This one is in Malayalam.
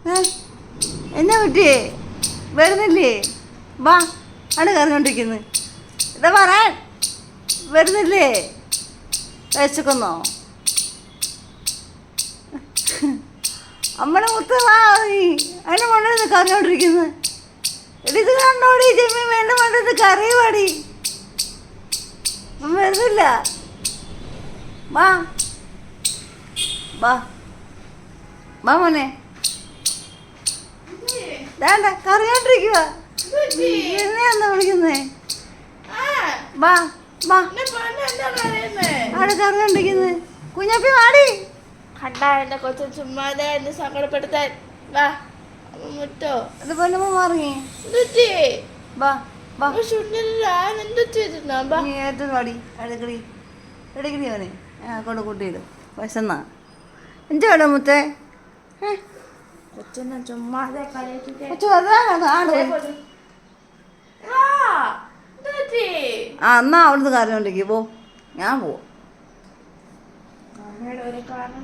എന്നാ പറ്റിയേ? വരുന്നില്ലേ? വാ, ആണ് കറങ്ങിക്കൊണ്ടിരിക്കുന്നത്. ഇതാ പറയാൻ വരുന്നില്ലേ? കഴിച്ചൊന്നോ അമ്മടെ മുത്ത് വാ, നീ അതിന് മണ്ണിൽ കറിഞ്ഞോണ്ടിരിക്കുന്നത്. ഇത് കണ്ടോടി ചെമ്മി വേണ്ട മണ്ണിൽ കറി പാടി വരുന്നില്ല. വാ വാ വാ മോനെ, വേണ്ട കറിഞ്ഞോണ്ടിരിക്കുക. എന്നെയാന്ന് വിളിക്കുന്നേ? വാ വാ, അവിടെ കറിഞ്ഞോണ്ടിരിക്കുന്നത്. കുഞ്ഞപ്പി വാടി. കണ്ടാ എന്നെ കൊച്ചു ചുമ്മാതെ എന്നെ സങ്കടപ്പെടുത്താൻ. വാ മുട്ടോ അതുപോലെ മാറി. വാ വാ, നീ ഏറ്റവും വാടി. എടുക്കടി എടുക്കടി അവനെ കൊണ്ട് കൂട്ടിയിടും. വിശന്നാ എന്റെ വേണം മുത്തേ. കൊച്ചെന്നെ ചുമ്മാതെ എന്നാ അവിടുന്ന് കറിഞ്ഞോണ്ടിരിക്കും. പോ, ഞാൻ പോവാം. ഒരു കാരണം